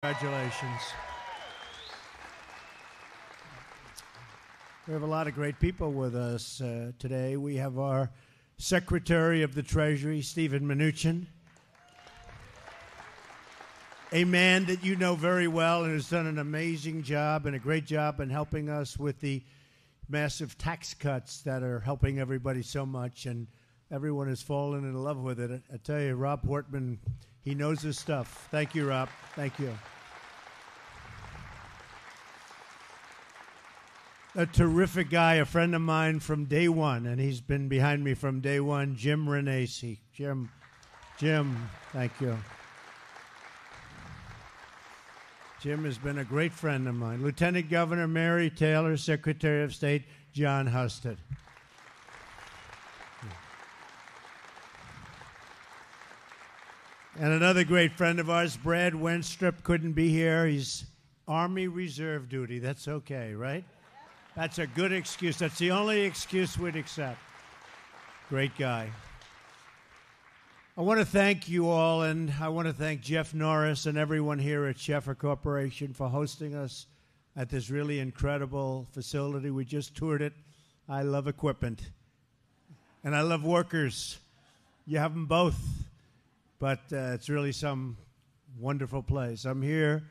Congratulations. We have a lot of great people with us today. We have our Secretary of the Treasury, Stephen Mnuchin, a man that you know very well and has done an amazing job and a great job in helping us with the massive tax cuts that are helping everybody so much, and everyone has fallen in love with it. I tell you, Rob Portman, he knows his stuff. Thank you, Rob. Thank you. A terrific guy, a friend of mine from day one, and he's been behind me from day one, Jim Renacci. Jim, thank you. Jim has been a great friend of mine. Lieutenant Governor Mary Taylor, Secretary of State John Husted. And another great friend of ours, Brad Wenstrup, couldn't be here. He's Army Reserve duty. That's okay, right? That's a good excuse. That's the only excuse we'd accept. Great guy. I want to thank you all, and I want to thank Jeff Norris and everyone here at Sheffer Corporation for hosting us at this really incredible facility. We just toured it. I love equipment, and I love workers. You have them both, but it's really some wonderful place. I'm here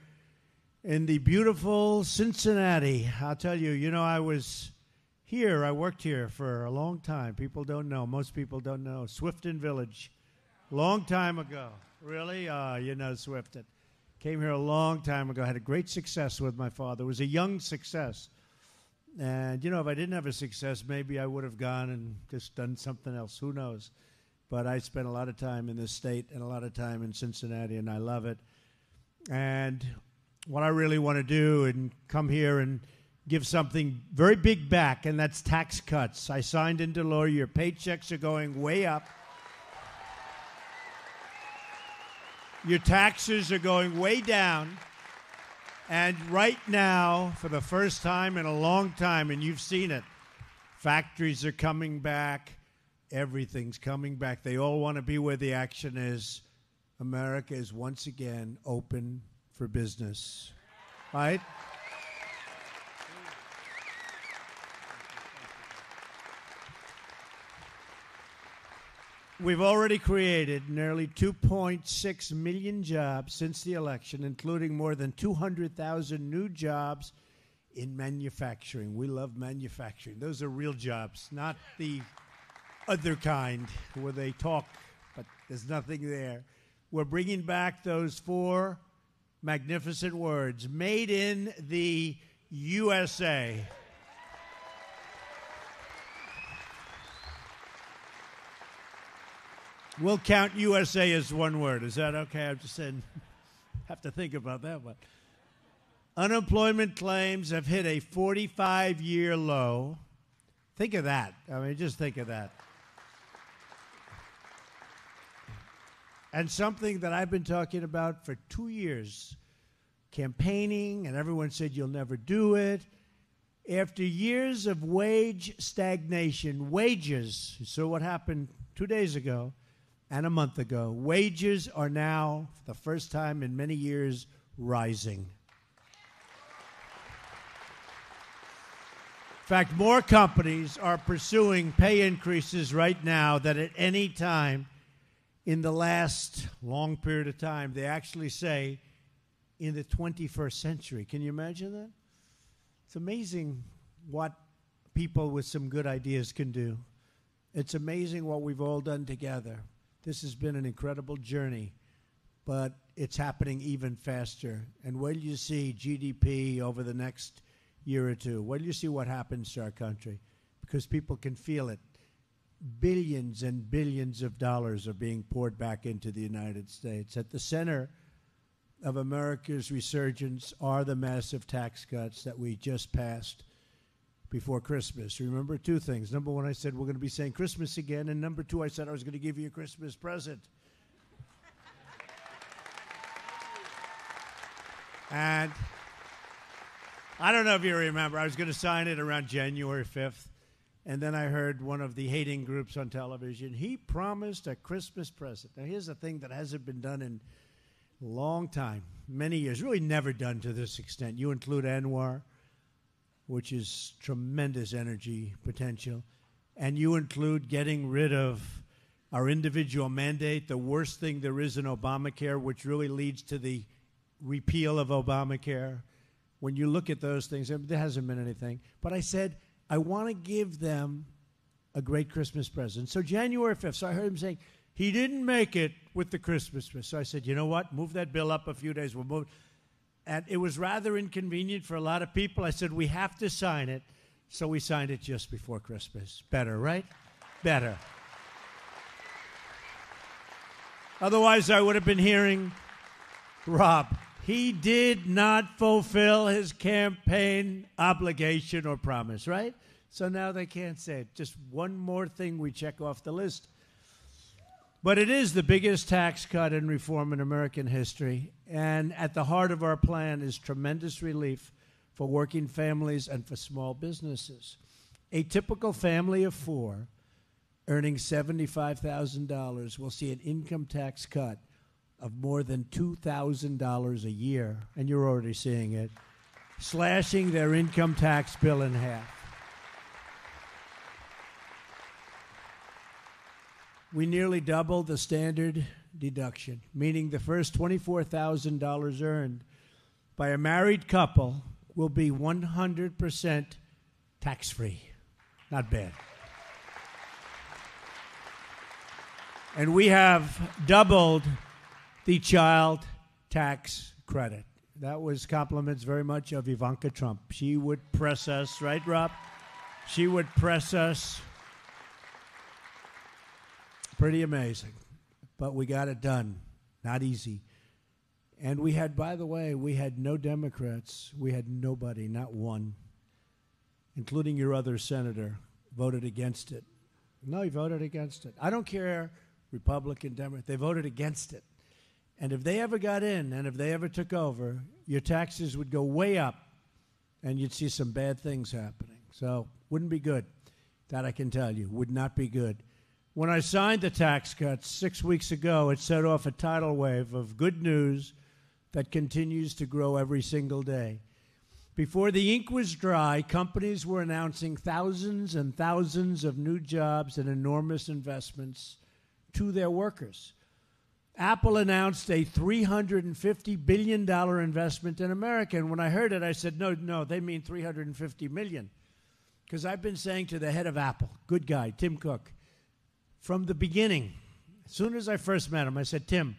in the beautiful Cincinnati. I'll tell you, I was here. I worked here for a long time. People don't know. Most people don't know. Swifton Village. Long time ago. Really? You know Swifton. Came here a long time ago. Had a great success with my father. It was a young success. And, if I didn't have a success, maybe I would have gone and just done something else. Who knows? But I spent a lot of time in this state and a lot of time in Cincinnati, and I love it. And what I really want to do and come here and give something very big back, and that's tax cuts. I signed into law. Your paychecks are going way up. Your taxes are going way down. And right now, for the first time in a long time, and you've seen it, factories are coming back. Everything's coming back. They all want to be where the action is. America is once again open for business, right? We've already created nearly 2.6 million jobs since the election, including more than 200,000 new jobs in manufacturing. We love manufacturing. Those are real jobs, not the other kind where they talk, but there's nothing there. We're bringing back those four magnificent words, made in the USA. We'll count USA as one word. Is that okay? I'm just saying, have to think about that one. Unemployment claims have hit a 45-year low. Think of that. Just think of that. And something that I've been talking about for 2 years, campaigning, and everyone said you'll never do it. After years of wage stagnation, wages, so what happened 2 days ago and a month ago, wages are now, for the first time in many years, rising. In fact, more companies are pursuing pay increases right now than at any time in the last long period of time. They actually say in the 21st century. Can you imagine that? It's amazing what people with some good ideas can do. It's amazing what we've all done together. This has been an incredible journey, but it's happening even faster. And wait till you see GDP over the next year or two. Wait till you see what happens to our country, because people can feel it. Billions and billions of dollars are being poured back into the United States. At the center of America's resurgence are the massive tax cuts that we just passed before Christmas. Remember two things. Number one, I said we're going to be saying Christmas again. And number two, I said I was going to give you a Christmas present. And I don't know if you remember, I was going to sign it around January 5th. And then I heard one of the hating groups on television, he promised a Christmas present. Now, here's a thing that hasn't been done in a long time. many years, really never done to this extent. You include Anwar, which is tremendous energy potential, and you include getting rid of our individual mandate, the worst thing there is in Obamacare, which really leads to the repeal of Obamacare. When you look at those things, there hasn't been anything. But I said, I want to give them a great Christmas present. So January 5th, so I heard him saying, he didn't make it with the Christmas tree. So I said, you know what? Move that bill up a few days. We'll move. And it was rather inconvenient for a lot of people. I said, we have to sign it. So we signed it just before Christmas. Better, right? Better. Otherwise, I would have been hearing, Rob, he did not fulfill his campaign obligation or promise, right? So now they can't say it. Just one more thing we check off the list. But it is the biggest tax cut and reform in American history. And at the heart of our plan is tremendous relief for working families and for small businesses. A typical family of four earning $75,000 will see an income tax cut of more than $2,000 a year, and you're already seeing it, slashing their income tax bill in half. We nearly doubled the standard deduction, meaning the first $24,000 earned by a married couple will be 100% tax-free. Not bad. And we have doubled the child tax credit. That was compliments very much of Ivanka Trump. She would press us, right, Rob? She would press us. Pretty amazing. But we got it done. Not easy. And we had, by the way, we had no Democrats. We had nobody, not one, including your other senator, voted against it. No, he voted against it. I don't care, Republican, Democrat. They voted against it. And if they ever got in and if they ever took over, your taxes would go way up and you'd see some bad things happening. So wouldn't be good. That I can tell you. Would not be good. When I signed the tax cuts 6 weeks ago, it set off a tidal wave of good news that continues to grow every single day. Before the ink was dry, companies were announcing thousands and thousands of new jobs and enormous investments to their workers. Apple announced a $350 billion investment in America. And when I heard it, I said, no, they mean $350 million. Because I've been saying to the head of Apple, good guy, Tim Cook, from the beginning, as soon as I first met him, I said, Tim,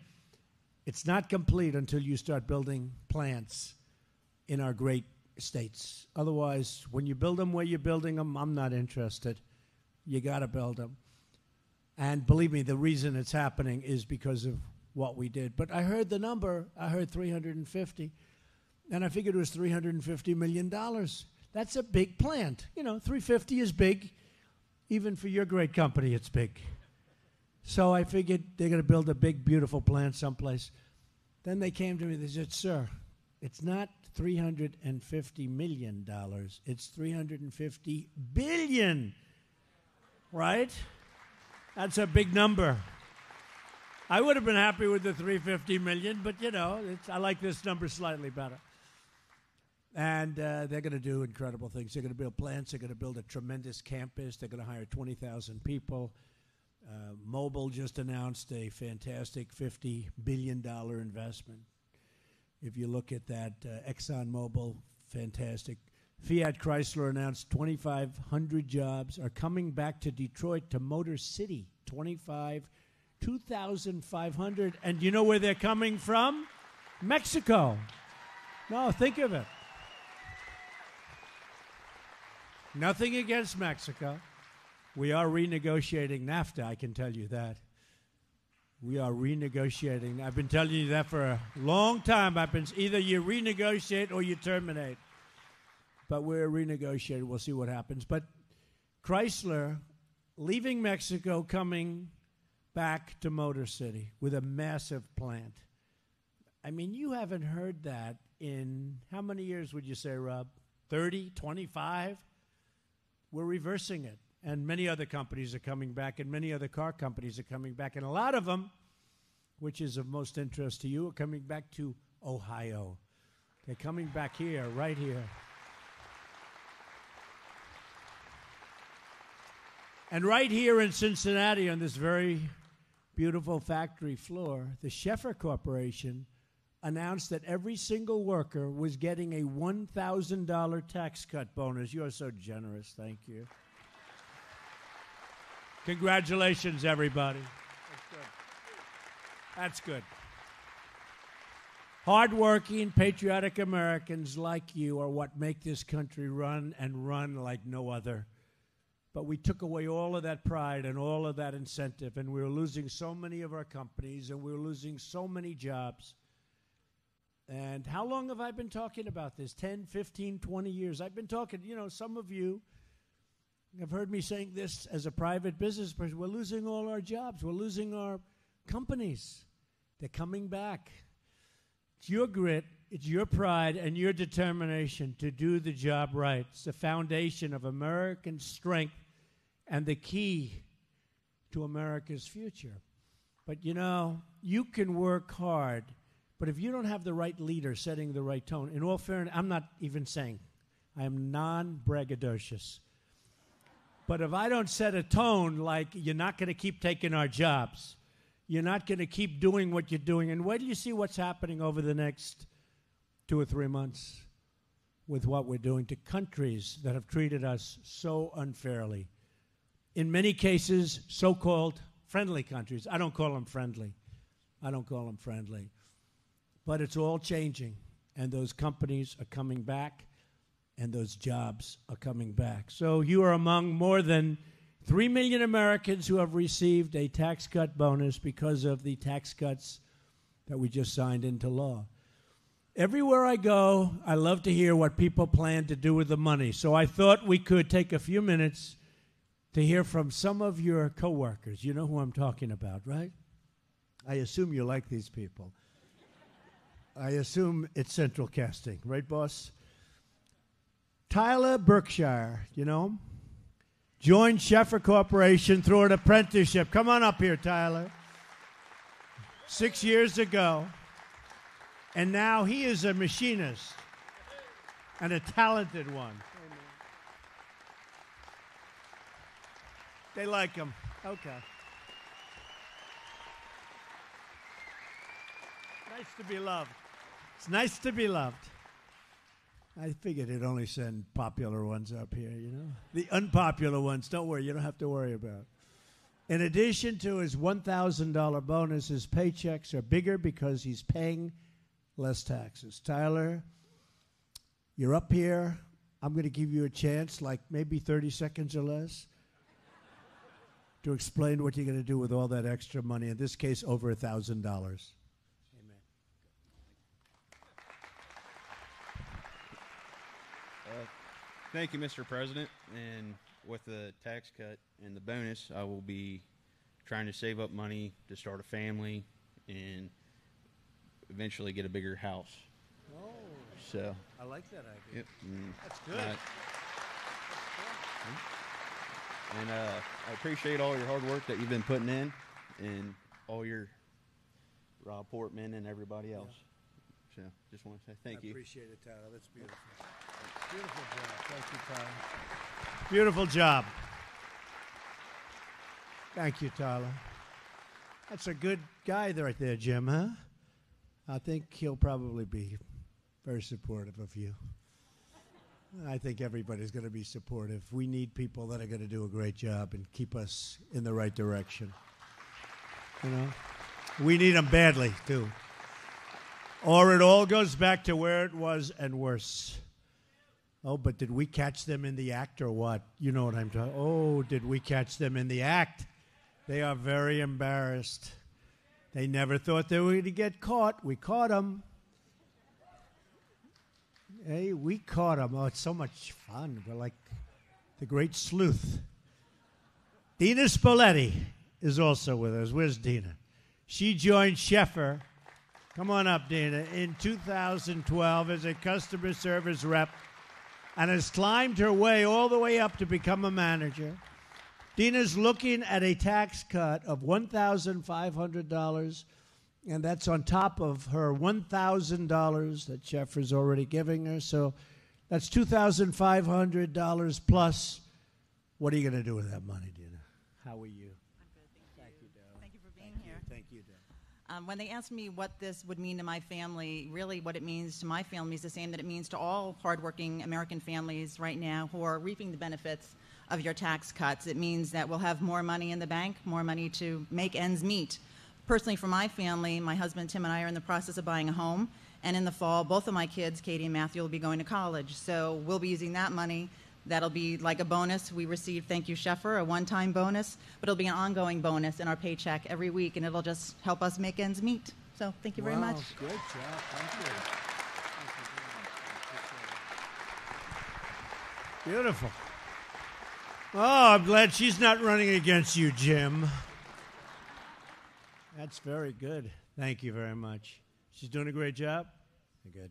it's not complete until you start building plants in our great states. Otherwise, when you build them where you're building them, I'm not interested. You got to build them. And believe me, the reason it's happening is because of what we did. But I heard the number. I heard 350. And I figured it was $350 million. That's a big plant. You know, 350 is big. Even for your great company, it's big. So I figured they're going to build a big, beautiful plant someplace. Then they came to me. They said, sir, it's not $350 million. It's $350 billion. Right? That's a big number. I would have been happy with the $350 million, but, you know, I like this number slightly better. And they're going to do incredible things. They're going to build plants. They're going to build a tremendous campus. They're going to hire 20,000 people. Mobil just announced a fantastic $50 billion investment. If you look at that, ExxonMobil, fantastic. Fiat Chrysler announced 2,500 jobs are coming back to Detroit, to Motor City. 2,500. And you know where they're coming from? Mexico. No, think of it. Nothing against Mexico. We are renegotiating NAFTA, I can tell you that. We are renegotiating. I've been telling you that for a long time. Either you renegotiate or you terminate. But we're renegotiating. We'll see what happens. But Chrysler, leaving Mexico, coming back to Motor City with a massive plant. I mean, you haven't heard that in, how many years would you say, Rob? 30, 25? We're reversing it. And many other companies are coming back, and many other car companies are coming back. And a lot of them, which is of most interest to you, are coming back to Ohio. They're coming back here, right here. And right here in Cincinnati, on this very beautiful factory floor, the Sheffer Corporation announced that every single worker was getting a $1,000 tax cut bonus. You are so generous. Thank you. Congratulations, everybody. That's good. That's good. Hardworking, patriotic Americans like you are what make this country run and run like no other. But we took away all of that pride and all of that incentive, and we were losing so many of our companies, and we were losing so many jobs. And how long have I been talking about this? 10, 15, 20 years. I've been talking, some of you have heard me saying this as a private business person. We're losing all our jobs. We're losing our companies. They're coming back. It's your grit, it's your pride, and your determination to do the job right. It's the foundation of American strength and the key to America's future. But you can work hard, but if you don't have the right leader setting the right tone, in all fairness, I'm not even saying, I am non-braggadocious. But if I don't set a tone like you're not going to keep taking our jobs, you're not going to keep doing what you're doing, and wait till you see what's happening over the next 2 or 3 months with what we're doing to countries that have treated us so unfairly. In many cases, so-called friendly countries. I don't call them friendly. But it's all changing, and those companies are coming back, and those jobs are coming back. So you are among more than 3 million Americans who have received a tax cut bonus because of the tax cuts that we just signed into law. Everywhere I go, I love to hear what people plan to do with the money. So I thought we could take a few minutes to hear from some of your coworkers. You know who I'm talking about, right? I assume you like these people. I assume it's Central Casting, right, boss? Tyler Berkshire, joined Sheffer Corporation through an apprenticeship. Come on up here, Tyler. 6 years ago. And now he is a machinist and a talented one. They like him. Okay. Nice to be loved. It's nice to be loved. I figured they'd only send popular ones up here, The unpopular ones, don't worry, you don't have to worry about. In addition to his $1,000 bonus, his paychecks are bigger because he's paying less taxes. Tyler, you're up here. I'm going to give you a chance, like maybe 30 seconds or less, to explain what you're going to do with all that extra money, in this case, over $1,000. Thank you, Mr. President. And with the tax cut and the bonus, I will be trying to save up money to start a family and eventually get a bigger house. Oh, so I like that idea. Yep. That's good. And I appreciate all your hard work that you've been putting in, and all your Rob Portman and everybody else. So just want to say thank you. I appreciate it, Tyler. That's beautiful. Beautiful job. Thank you, Tyler. Beautiful job. Thank you, Tyler. That's a good guy right there, Jim, huh? I think he'll probably be very supportive of you. I think everybody's going to be supportive. We need people that are going to do a great job and keep us in the right direction. We need them badly, too. Or it all goes back to where it was and worse. Oh, but did we catch them in the act or what? You know what I'm talking about. Oh, did we catch them in the act? They are very embarrassed. They never thought they were going to get caught. We caught them. Hey, we caught them. Oh, it's so much fun. We're like the great sleuth. Dina Spoletti is also with us. Where's Dina? She joined Sheffer. Come on up, Dina. In 2012 as a customer service rep, and has climbed her way all the way up to become a manager. Dina's looking at a tax cut of $1,500 And that's on top of her $1,000 that Sheffer's already giving her. So that's $2,500 plus. What are you going to do with that money, Dina? How are you? I'm good, thank you. Thank you, Dale. Thank you for being here. Thank you, Dale. When they asked me what this would mean to my family, really what it means to my family is the same that it means to all hardworking American families right now who are reaping the benefits of your tax cuts. It means that we'll have more money in the bank, more money to make ends meet. Personally, for my family, my husband Tim and I are in the process of buying a home, and in the fall, both of my kids, Katie and Matthew, will be going to college. So we'll be using that money. That'll be like a bonus. We received, thank you, Sheffer, a one-time bonus, but it'll be an ongoing bonus in our paycheck every week, and it'll just help us make ends meet. So thank you very much. Good job. Thank you. Beautiful. Oh, I'm glad she's not running against you, Jim. That's very good. Thank you very much. She's doing a great job. Good.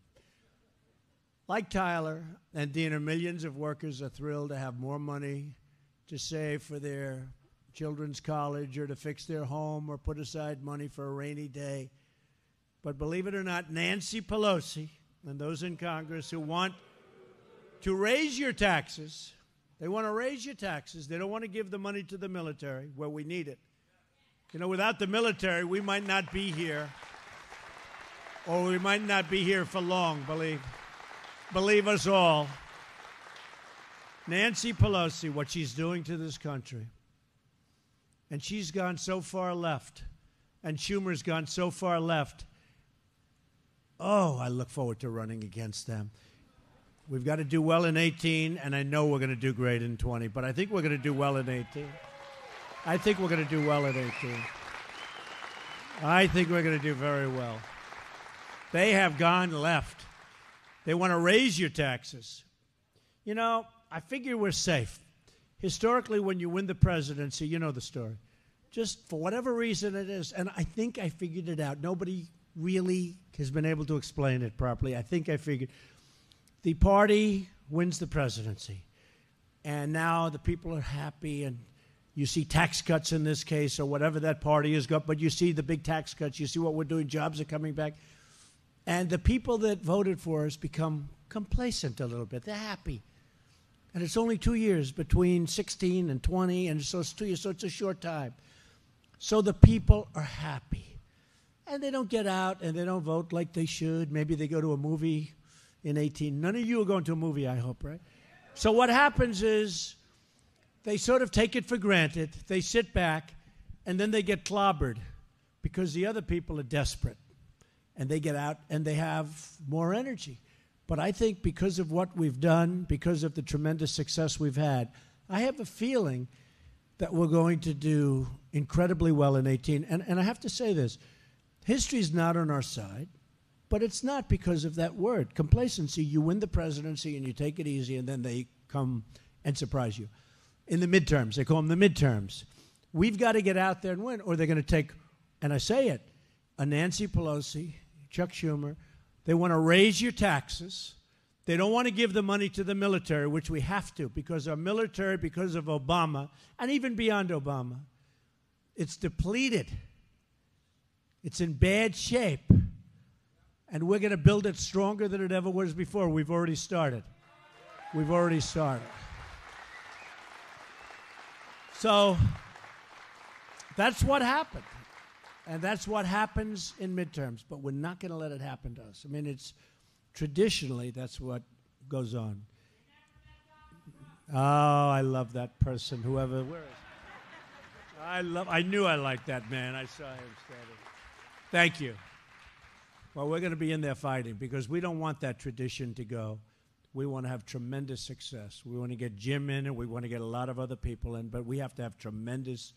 Like Tyler and Dina, millions of workers are thrilled to have more money to save for their children's college or to fix their home or put aside money for a rainy day. But believe it or not, Nancy Pelosi and those in Congress who want to raise your taxes, they want to raise your taxes. They don't want to give the money to the military where we need it. You know, without the military, we might not be here, or we might not be here for long, believe us all. Nancy Pelosi, what she's doing to this country, and she's gone so far left, and Schumer's gone so far left. Oh, I look forward to running against them. We've got to do well in 18, and I know we're going to do great in 20, but I think we're going to do well in 18. I think we're going to do well in 18. I think we're going to do very well. They have gone left. They want to raise your taxes. You know, I figure we're safe. Historically, when you win the presidency, you know the story. Just for whatever reason it is, and I think I figured it out. Nobody really has been able to explain it properly. I think I figured. The party wins the presidency, and now the people are happy, and you see tax cuts in this case, or whatever that party has got, but you see the big tax cuts, you see what we're doing, jobs are coming back, and the people that voted for us become complacent a little bit. They're happy. And it's only 2 years between 16 and 20, and so it's 2 years, so it's a short time. So the people are happy. And they don't get out, and they don't vote like they should. Maybe they go to a movie in 18. None of you are going to a movie, I hope, right? So what happens is they sort of take it for granted. They sit back, and then they get clobbered because the other people are desperate. And they get out, and they have more energy. But I think because of what we've done, because of the tremendous success we've had, I have a feeling that we're going to do incredibly well in 18. And I have to say this. History's not on our side, but it's not because of that word, complacency. You win the presidency, and you take it easy, and then they come and surprise you. In the midterms, they call them the midterms. We've got to get out there and win, or they're going to take, and I say it, a Nancy Pelosi, Chuck Schumer. They want to raise your taxes. They don't want to give the money to the military, which we have to, because our military, because of Obama, and even beyond Obama, it's depleted. It's in bad shape. And we're going to build it stronger than it ever was before. We've already started. We've already started. So that's what happened. And that's what happens in midterms. But we're not going to let it happen to us. I mean, it's traditionally that's what goes on. Oh, I love that person, whoever. Where is he? I knew I liked that man. I saw him standing. Thank you. Well, we're going to be in there fighting because we don't want that tradition to go. We want to have tremendous success. We want to get Jim in, and we want to get a lot of other people in, but we have to have tremendous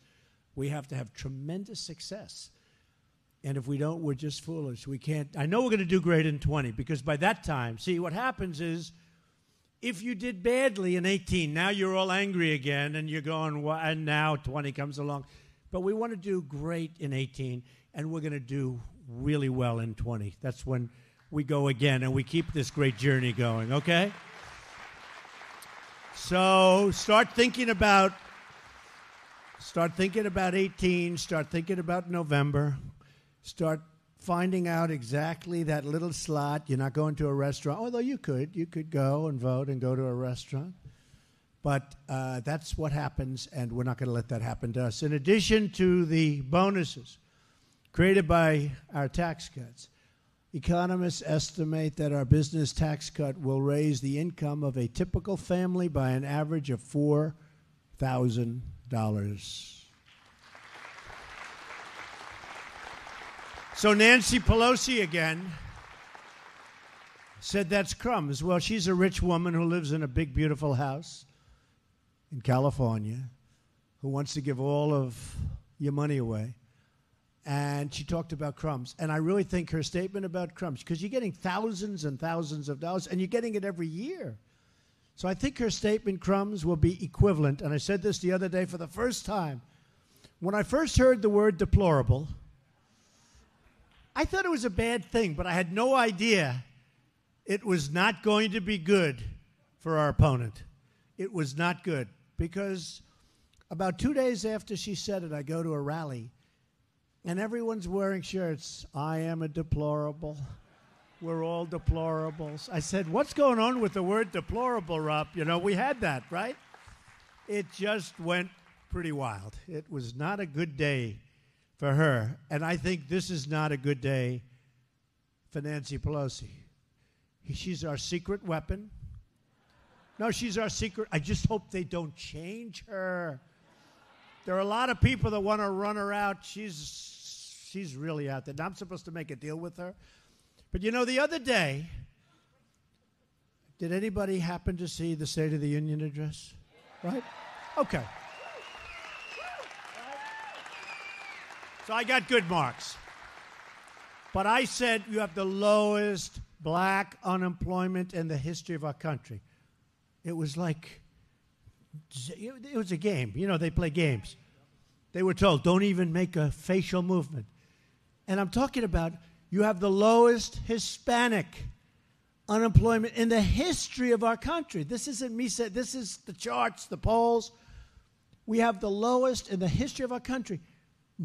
success. And if we don't, we're just foolish. We can't. I know we're going to do great in 20 because by that time, see, what happens is if you did badly in 18, now you're all angry again, and you're going, well, and now 20 comes along. But we want to do great in 18, and we're going to do really well in 20. That's when we go again, and we keep this great journey going, okay? So start thinking about 18, start thinking about November, start finding out exactly that little slot. You're not going to a restaurant, although you could go and vote and go to a restaurant. But that's what happens, and we're not going to let that happen to us. In addition to the bonuses created by our tax cuts, economists estimate that our business tax cut will raise the income of a typical family by an average of $4,000. So Nancy Pelosi again said that's crumbs. Well, she's a rich woman who lives in a big, beautiful house in California, who wants to give all of your money away. And she talked about crumbs. And I really think her statement about crumbs, because you're getting thousands and thousands of dollars, and you're getting it every year. So I think her statement, crumbs, will be equivalent. And I said this the other day for the first time. When I first heard the word deplorable, I thought it was a bad thing, but I had no idea it was not going to be good for our opponent. It was not good, because about 2 days after she said it, I go to a rally, and everyone's wearing shirts. I am a deplorable. We're all deplorables. I said, what's going on with the word deplorable, Rob? You know, we had that, right? It just went pretty wild. It was not a good day for her, and I think this is not a good day for Nancy Pelosi. She's our secret weapon. No, she's our secret. I just hope they don't change her. There are a lot of people that want to run her out. She's really out there. Now, I'm supposed to make a deal with her. But, you know, the other day, did anybody happen to see the State of the Union address? Right? Okay. So I got good marks. But I said you have the lowest black unemployment in the history of our country. It was like, it was a game. You know, they play games. They were told, don't even make a facial movement. And I'm talking about, you have the lowest Hispanic unemployment in the history of our country. This isn't me saying, this is the charts, the polls. We have the lowest in the history of our country.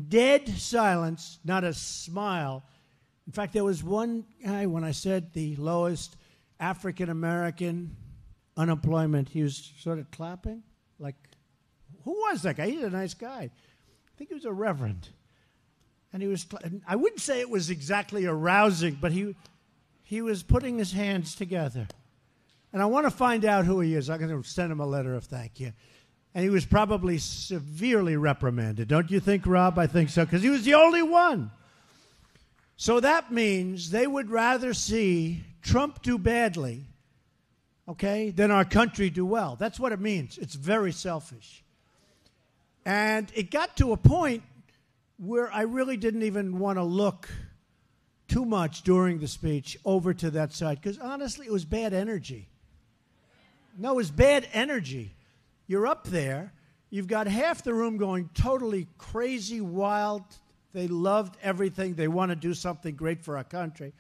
Dead silence, not a smile. In fact, there was one guy, when I said the lowest African-American unemployment, he was sort of clapping. Like, who was that guy? He's a nice guy. I think he was a reverend. And he was, I wouldn't say it was exactly arousing, but he was putting his hands together. And I want to find out who he is. I'm going to send him a letter of thank you. And he was probably severely reprimanded. Don't you think, Rob? I think so, because he was the only one. So that means they would rather see Trump do badly, okay, than our country do well. That's what it means. It's very selfish. And it got to a point where I really didn't even want to look too much during the speech over to that side, because honestly, it was bad energy. No, it was bad energy. You're up there. You've got half the room going totally crazy, wild. They loved everything. They want to do something great for our country.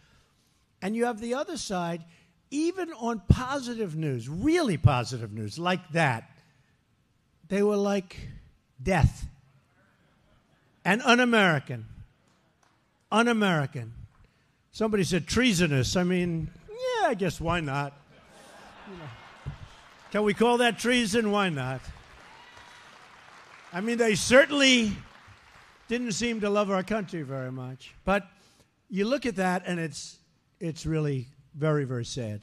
And you have the other side, even on positive news, really positive news, like that, they were like death. And un-American. Un-American. Somebody said treasonous. I mean, yeah, I guess why not? You know. Can we call that treason? Why not? I mean, they certainly didn't seem to love our country very much. But you look at that, and it's really very, very sad.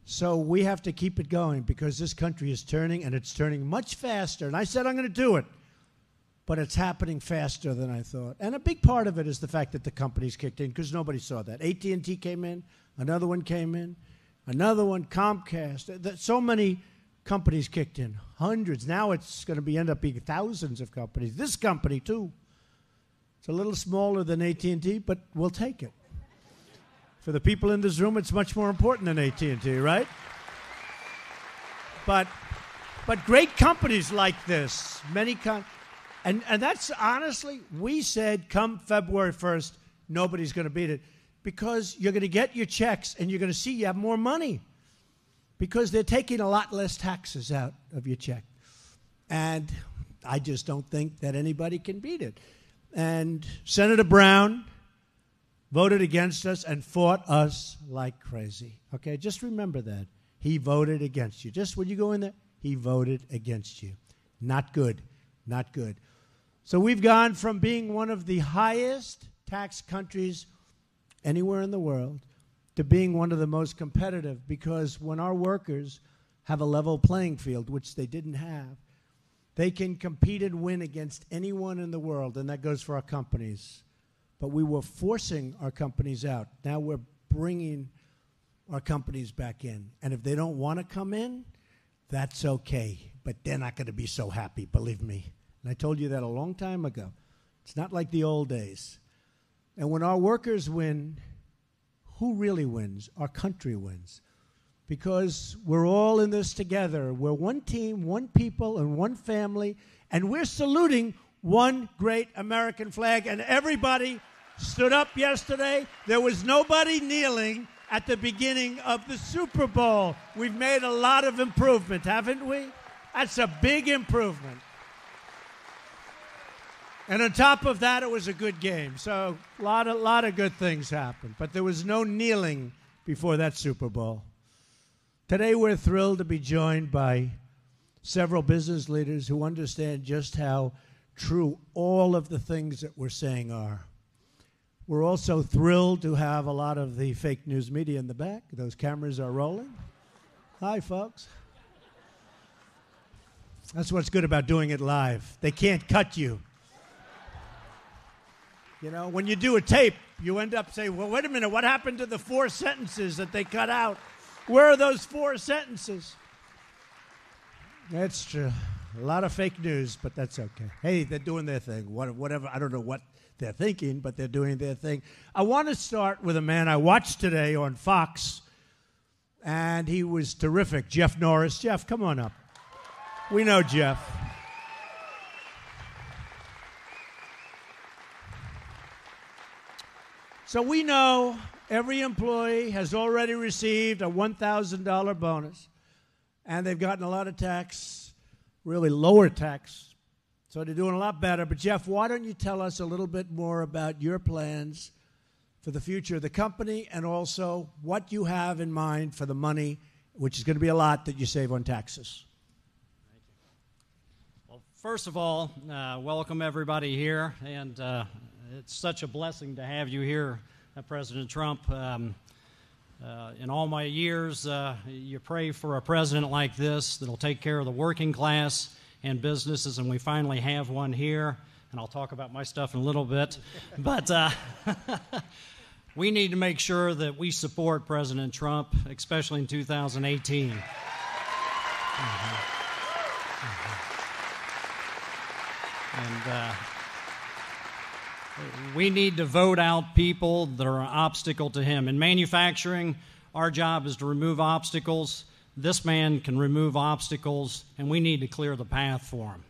So we have to keep it going, because this country is turning, and it's turning much faster. And I said I'm going to do it. But it's happening faster than I thought. And a big part of it is the fact that the companies kicked in, because nobody saw that. AT&T came in, another one came in, another one, Comcast. So many companies kicked in, hundreds. Now it's going to end up being thousands of companies. This company, too. It's a little smaller than AT&T, but we'll take it. For the people in this room, it's much more important than AT&T, right? But great companies like this, and that's honestly, we said come February 1st, nobody's going to beat it, because you're going to get your checks and you're going to see you have more money, because they're taking a lot less taxes out of your check. And I just don't think that anybody can beat it. And Senator Brown voted against us and fought us like crazy. Okay, just remember that. He voted against you. Just when you go in there, he voted against you. Not good. Not good. So we've gone from being one of the highest tax countries anywhere in the world to being one of the most competitive, because when our workers have a level playing field, which they didn't have, they can compete and win against anyone in the world, and that goes for our companies. But we were forcing our companies out. Now we're bringing our companies back in. And if they don't want to come in, that's okay. But they're not going to be so happy, believe me. And I told you that a long time ago. It's not like the old days. And when our workers win, who really wins? Our country wins. Because we're all in this together. We're one team, one people, and one family. And we're saluting one great American flag. And everybody stood up yesterday. There was nobody kneeling at the beginning of the Super Bowl. We've made a lot of improvement, haven't we? That's a big improvement. And on top of that, it was a good game. So a lot of good things happened. But there was no kneeling before that Super Bowl. Today, we're thrilled to be joined by several business leaders who understand just how true all of the things that we're saying are. We're also thrilled to have a lot of the fake news media in the back. Those cameras are rolling. Hi, folks. That's what's good about doing it live. They can't cut you. You know, when you do a tape, you end up saying, well, wait a minute, what happened to the 4 sentences that they cut out? Where are those 4 sentences? That's true. A lot of fake news, but that's okay. Hey, they're doing their thing. Whatever, I don't know what they're thinking, but they're doing their thing. I want to start with a man I watched today on Fox, and he was terrific. Jeff Norris. Jeff, come on up. We know Jeff. So we know every employee has already received a $1,000 bonus, and they've gotten a lot of tax, really lower tax, so they're doing a lot better. But, Jeff, why don't you tell us a little bit more about your plans for the future of the company and also what you have in mind for the money, which is going to be a lot, that you save on taxes. Thank you. Well, first of all, welcome everybody here, and it's such a blessing to have you here, President Trump. In all my years, you pray for a president like this that'll take care of the working class and businesses, and we finally have one here, and I'll talk about my stuff in a little bit. But we need to make sure that we support President Trump, especially in 2018. And we need to vote out people that are an obstacle to him. In manufacturing, our job is to remove obstacles. This man can remove obstacles, and we need to clear the path for him.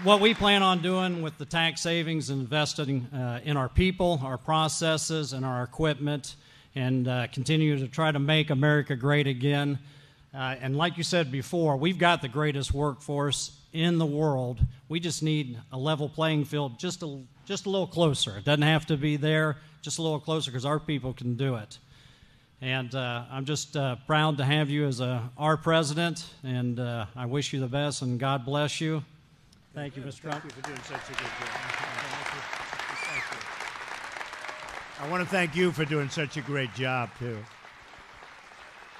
What we plan on doing with the tax savings and investing in our people, our processes, and our equipment, and continue to try to make America great again. And like you said before, we've got the greatest workforce in the world. We just need a level playing field just a little closer. It doesn't have to be there, just a little closer, because our people can do it. And I'm just proud to have you as our president, and I wish you the best, and God bless you. Thank you, Mr. Trump. Thank you for doing such a good job. Thank you. I want to thank you for doing such a great job, too.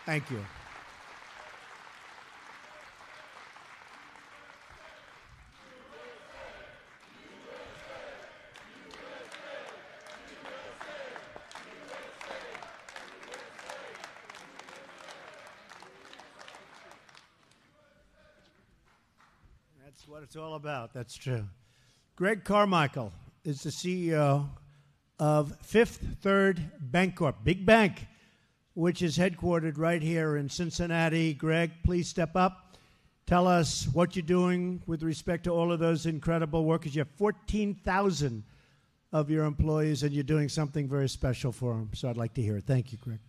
Thank you. That's what it's all about. That's true. Greg Carmichael is the CEO of Fifth Third Bancorp, big bank, which is headquartered right here in Cincinnati. Greg, please step up. Tell us what you're doing with respect to all of those incredible workers. You have 14,000 of your employees, and you're doing something very special for them. So I'd like to hear it. Thank you, Greg.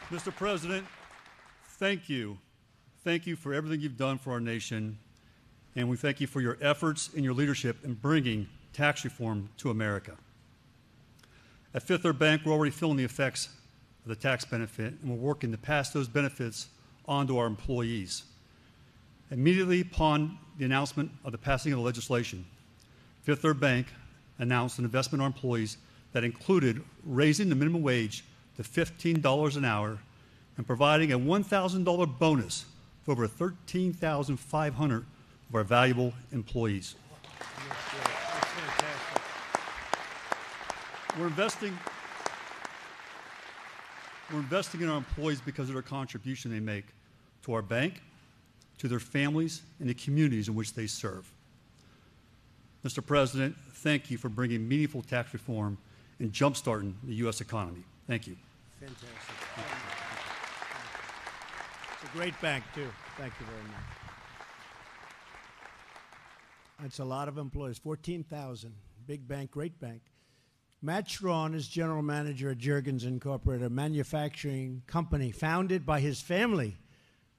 Mr. President, thank you. Thank you for everything you've done for our nation, and we thank you for your efforts and your leadership in bringing tax reform to America. At Fifth Third Bank, we're already feeling the effects of the tax benefit, and we're working to pass those benefits on to our employees. Immediately upon the announcement of the passing of the legislation, Fifth Third Bank announced an investment in our employees that included raising the minimum wage to $15 an hour and providing a $1,000 bonus for over 13,500 of our valuable employees. That's fantastic. We're investing in our employees because of their contribution they make to our bank, to their families, and the communities in which they serve. Mr. President, thank you for bringing meaningful tax reform and jumpstarting the U.S. economy. Thank you. Fantastic. It's a great bank, too. Thank you very much. That's a lot of employees, 14,000. Big bank, great bank. Matt Strawn is general manager at Juergens Incorporated, a manufacturing company founded by his family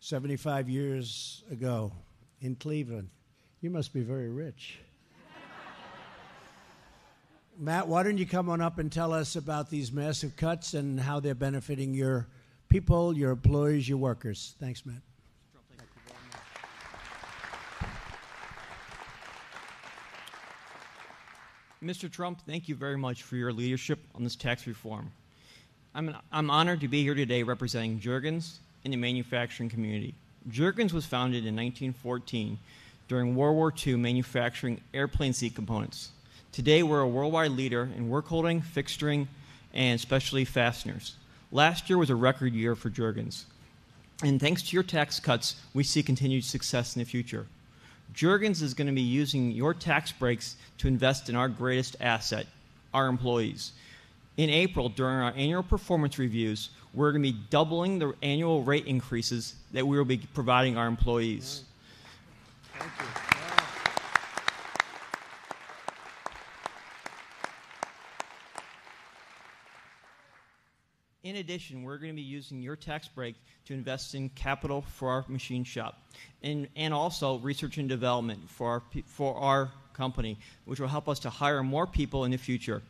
75 years ago in Cleveland. You must be very rich. Matt, why don't you come on up and tell us about these massive cuts and how they're benefiting your people, your employees, your workers. Thanks, Matt. Mr. Trump, thank you very much for your leadership on this tax reform. I'm honored to be here today representing Juergens and the manufacturing community. Juergens was founded in 1914 during World War II manufacturing airplane seat components. Today, we're a worldwide leader in work holding, fixturing, and specialty fasteners. Last year was a record year for Juergens. And thanks to your tax cuts, we see continued success in the future. Juergens is going to be using your tax breaks to invest in our greatest asset, our employees. In April, during our annual performance reviews, we're going to be doubling the annual rate increases that we will be providing our employees. Thank you. In addition, we're going to be using your tax break to invest in capital for our machine shop and also research and development for our company, which will help us to hire more people in the future.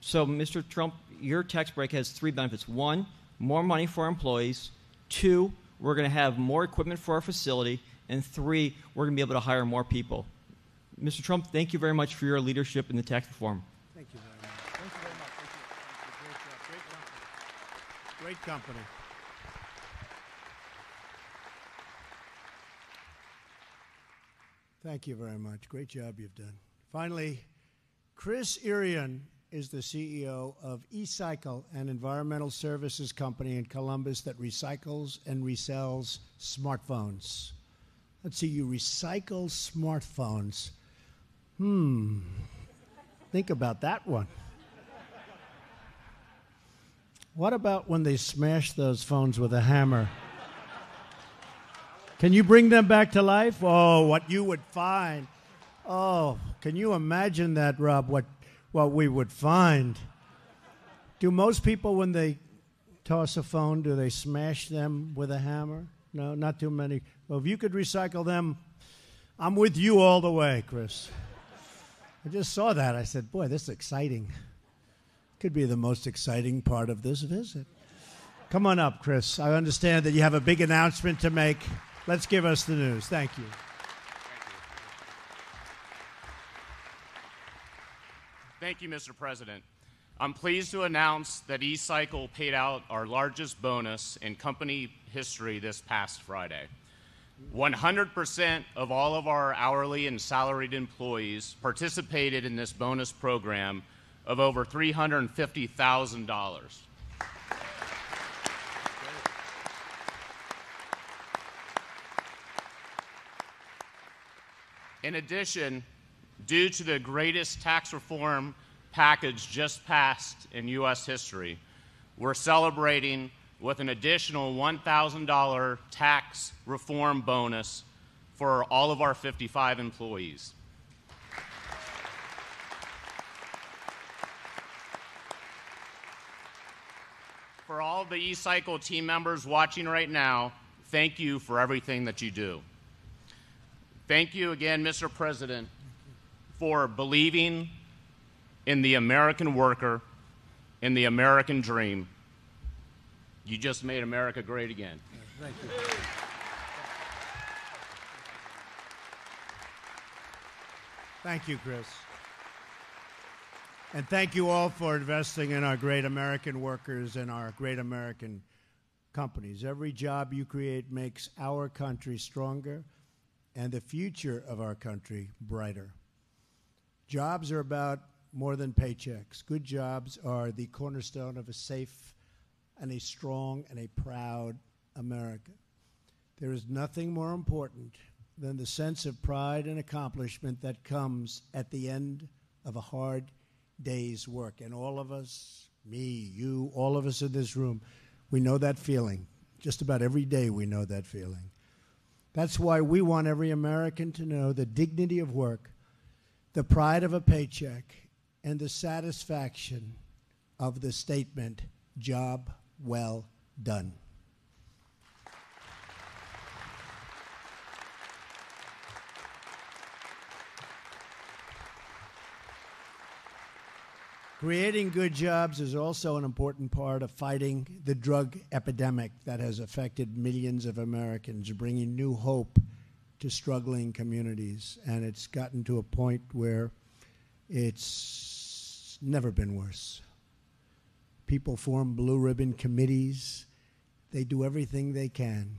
So, Mr. Trump, your tax break has three benefits. One, more money for our employees. Two, we're going to have more equipment for our facility. And three, we're going to be able to hire more people. Mr. Trump, thank you very much for your leadership in the tax reform. Thank you very much. Thank you very much. Thank you. Great job. Great company. Thank you very much. Great job you've done. Finally, Chris Irian is the CEO of eCycle, an environmental services company in Columbus that recycles and resells smartphones. Let's see, you recycle smartphones. Think about that one. What about when they smash those phones with a hammer? Can you bring them back to life? Oh, what you would find. Oh, can you imagine that, Rob, what we would find? Do most people, when they toss a phone, do they smash them with a hammer? No, not too many. Well, if you could recycle them, I'm with you all the way, Chris. I just saw that. I said, boy, this is exciting. Could be the most exciting part of this visit. Come on up, Chris. I understand that you have a big announcement to make. Let's give us the news. Thank you. Thank you, Mr. President. I'm pleased to announce that eCycle paid out our largest bonus in company history this past Friday. 100% of all of our hourly and salaried employees participated in this bonus program of over $350,000. In addition, due to the greatest tax reform package just passed in U.S. history, we're celebrating with an additional $1,000 tax reform bonus for all of our 55 employees. for all the E-Cycle team members watching right now, thank you for everything that you do. Thank you again, Mr. President, for believing in the American worker, in the American dream. You just made America great again. Thank you. Thank you, Chris. And thank you all for investing in our great American workers and our great American companies. Every job you create makes our country stronger and the future of our country brighter. Jobs are about more than paychecks. Good jobs are the cornerstone of a safe and a strong and a proud America. There is nothing more important than the sense of pride and accomplishment that comes at the end of a hard day's work. And all of us, me, you, all of us in this room, we know that feeling. Just about every day we know that feeling. That's why we want every American to know the dignity of work, the pride of a paycheck, and the satisfaction of the statement, job well done. Creating good jobs is also an important part of fighting the drug epidemic that has affected millions of Americans, bringing new hope to struggling communities. And it's gotten to a point where it's never been worse. People form blue ribbon committees. They do everything they can.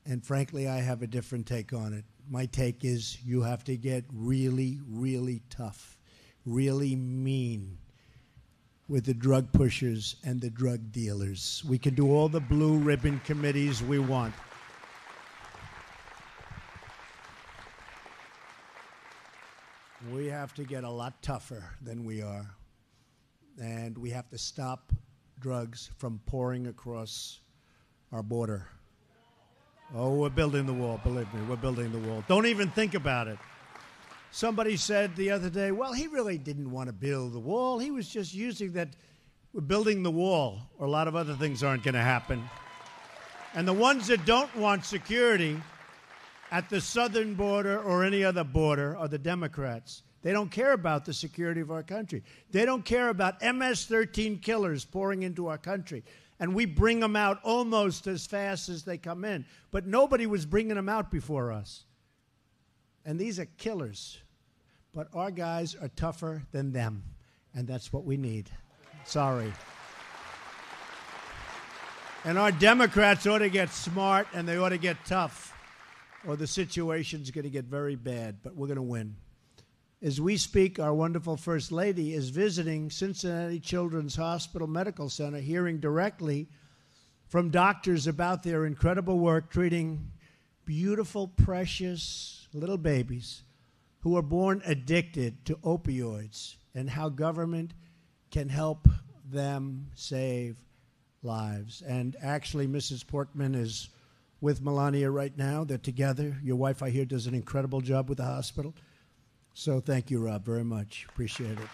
And frankly, I have a different take on it. My take is you have to get really, really tough, really mean with the drug pushers and the drug dealers. We can do all the blue ribbon committees we want. We have to get a lot tougher than we are. And we have to stop drugs from pouring across our border. Oh, we're building the wall. Believe me, we're building the wall. Don't even think about it. Somebody said the other day, well, he really didn't want to build the wall. He was just using that. We're building the wall, or a lot of other things aren't going to happen. And the ones that don't want security at the southern border or any other border are the Democrats. They don't care about the security of our country. They don't care about MS-13 killers pouring into our country. And we bring them out almost as fast as they come in. But nobody was bringing them out before us. And these are killers. But our guys are tougher than them. And that's what we need. Sorry. And our Democrats ought to get smart and they ought to get tough, or the situation's going to get very bad. But we're going to win. As we speak, our wonderful First Lady is visiting Cincinnati Children's Hospital Medical Center, hearing directly from doctors about their incredible work treating beautiful, precious little babies who are born addicted to opioids, and how government can help them save lives. And actually, Mrs. Portman is with Melania right now. They're together. Your wife, I hear, does an incredible job with the hospital. So thank you, Rob, very much. Appreciate it.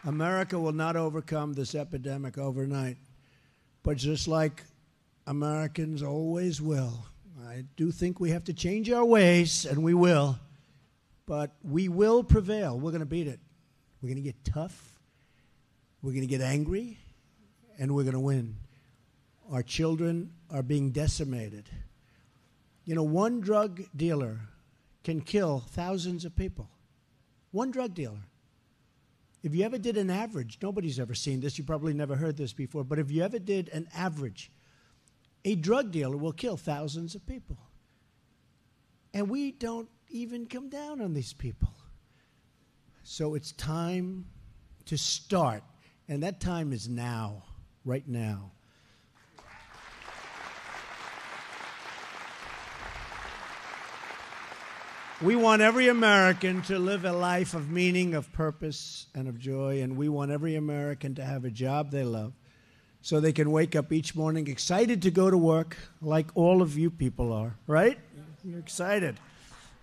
America will not overcome this epidemic overnight, but just like Americans always will, I do think we have to change our ways, and we will, but we will prevail. We're going to beat it. We're going to get tough, we're going to get angry, and we're going to win. Our children are being decimated. You know, one drug dealer can kill thousands of people. One drug dealer. If you ever did an average, nobody's ever seen this, you probably never heard this before, but if you ever did an average, a drug dealer will kill thousands of people. And we don't even come down on these people. So it's time to start, and that time is now, right now. We want every American to live a life of meaning, of purpose, and of joy, and we want every American to have a job they love so they can wake up each morning excited to go to work like all of you people are, right? You're excited.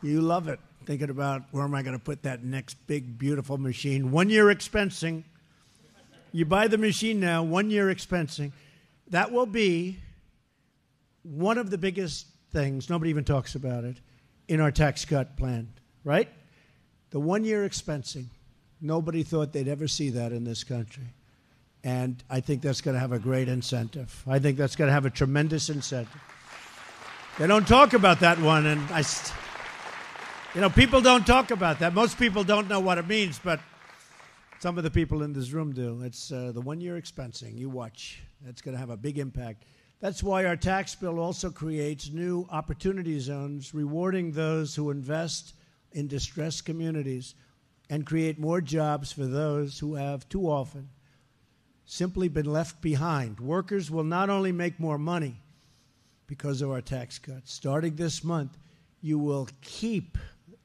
You love it. thinking about where am I going to put that next big, beautiful machine. 1 year expensing. You buy the machine now, 1 year expensing. That will be one of the biggest things, nobody even talks about it, in our tax cut plan, right? The 1 year expensing. Nobody thought they'd ever see that in this country. And I think that's going to have a great incentive. I think that's going to have a tremendous incentive. They don't talk about that one, and people don't talk about that. Most people don't know what it means, but some of the people in this room do. It's the 1 year expensing. You watch. That's going to have a big impact. That's why our tax bill also creates new opportunity zones, rewarding those who invest in distressed communities and create more jobs for those who have too often simply been left behind. Workers will not only make more money because of our tax cuts. Starting this month, you will keep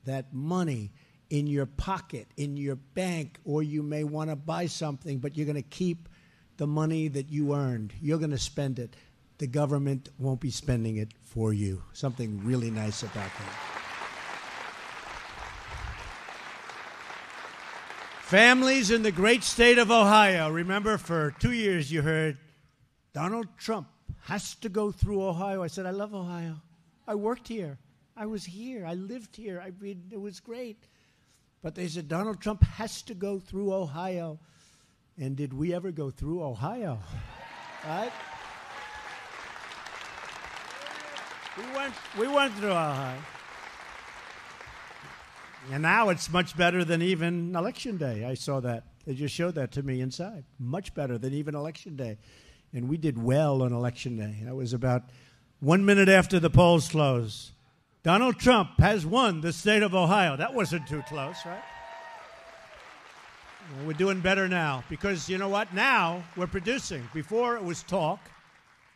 that money in your pocket, in your bank, or you may want to buy something, but you're going to keep the money that you earned. You're going to spend it. The government won't be spending it for you. Something really nice about that. Families in the great state of Ohio. Remember, for 2 years you heard Donald Trump has to go through Ohio. I said, I love Ohio. I worked here. I was here. I lived here. I mean, it was great. But they said, Donald Trump has to go through Ohio. And did we ever go through Ohio? Right? We went through Ohio. And now it's much better than even Election Day. I saw that. They just showed that to me inside. Much better than even Election Day. And we did well on Election Day. That was about 1 minute after the polls closed. Donald Trump has won the state of Ohio. That wasn't too close, right? Well, we're doing better now because you know what? Now we're producing. Before it was talk.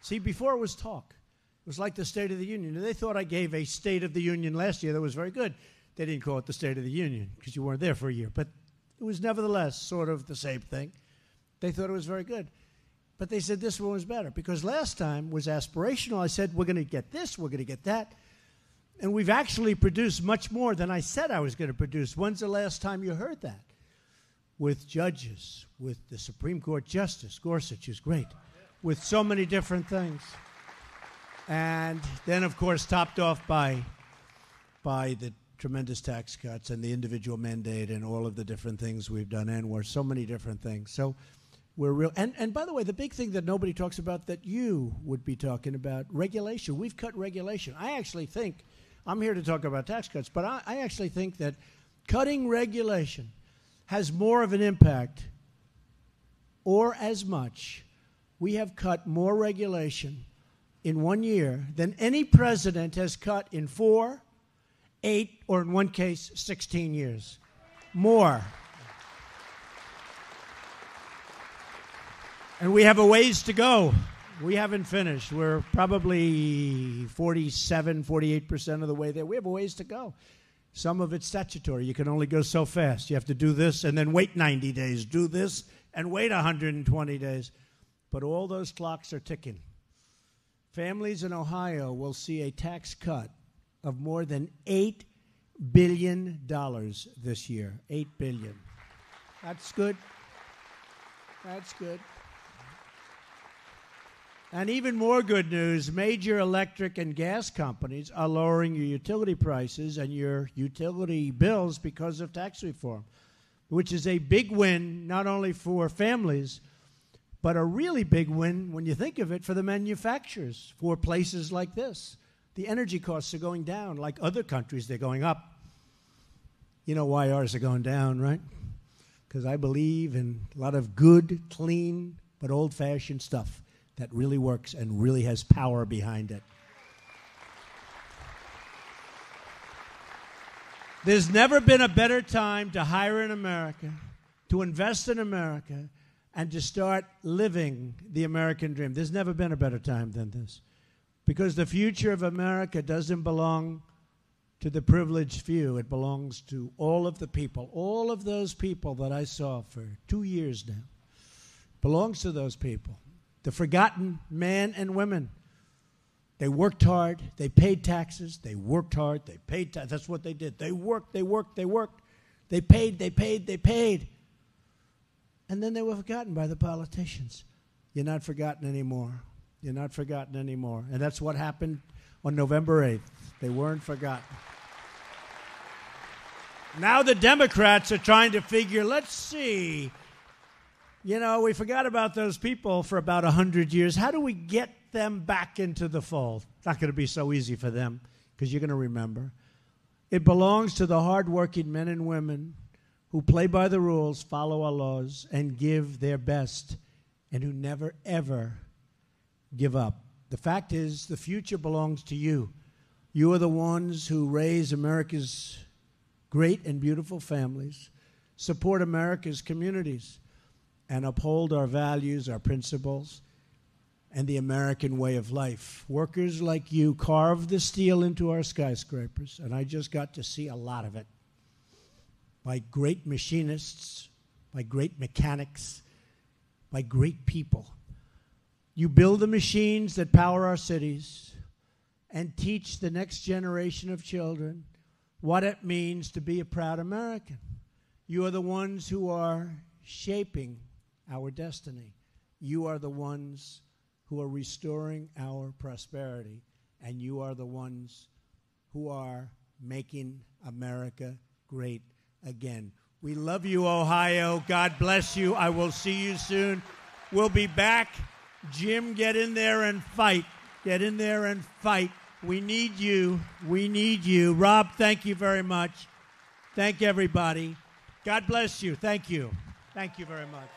See, before it was talk. It was like the State of the Union. They thought I gave a State of the Union last year that was very good. They didn't call it the State of the Union because you weren't there for a year. But it was nevertheless sort of the same thing. They thought it was very good. But they said this one was better because last time was aspirational. I said, we're going to get this, we're going to get that. And we've actually produced much more than I said I was going to produce. When's the last time you heard that? With judges, with the Supreme Court Justice, Gorsuch is great, with so many different things. And then, of course, topped off by the tremendous tax cuts and the individual mandate and all of the different things we've done, and we're so many different things. So we're real. And by the way, the big thing that nobody talks about that you would be talking about, regulation. We've cut regulation. I actually think, I'm here to talk about tax cuts, but I actually think that cutting regulation has more of an impact, or as much. We have cut more regulation in 1 year than any president has cut in 4, 8, or in one case, 16 years. More. And we have a ways to go. We haven't finished. We're probably 47, 48% of the way there. We have a ways to go. Some of it's statutory. You can only go so fast. You have to do this and then wait 90 days. Do this and wait 120 days. But all those clocks are ticking. Families in Ohio will see a tax cut of more than $8 billion this year. $8 billion. That's good. That's good. And even more good news, major electric and gas companies are lowering your utility prices and your utility bills because of tax reform, which is a big win not only for families, but a really big win, when you think of it, for the manufacturers, for places like this. The energy costs are going down. Like other countries, they're going up. You know why ours are going down, right? Because I believe in a lot of good, clean, but old-fashioned stuff that really works and really has power behind it. There's never been a better time to hire in America, to invest in America, and to start living the American dream. There's never been a better time than this. Because the future of America doesn't belong to the privileged few. It belongs to all of the people. All of those people that I saw for 2 years now belongs to those people. The forgotten men and women They worked hard. They paid taxes. They worked hard. They paid taxes. That's what they did. They worked. They worked. They worked. They paid. They paid. They paid. And then they were forgotten by the politicians. You're not forgotten anymore. You're not forgotten anymore. And that's what happened on November 8th. They weren't forgotten. Now the Democrats are trying to figure, let's see, we forgot about those people for about 100 years. How do we get them back into the fold? It's not going to be so easy for them because you're going to remember. It belongs to the hardworking men and women who play by the rules, follow our laws, and give their best, and who never, ever give up. The fact is, the future belongs to you. You are the ones who raise America's great and beautiful families, support America's communities, and uphold our values, our principles, and the American way of life. Workers like you carve the steel into our skyscrapers, and I just got to see a lot of it, by great machinists, by great mechanics, by great people. You build the machines that power our cities and teach the next generation of children what it means to be a proud American. You are the ones who are shaping our destiny. You are the ones who are restoring our prosperity, and you are the ones who are making America great again. We love you, Ohio. God bless you. I will see you soon. We'll be back. Jim, get in there and fight. Get in there and fight. We need you. We need you. Rob, thank you very much. Thank everybody. God bless you. Thank you. Thank you very much.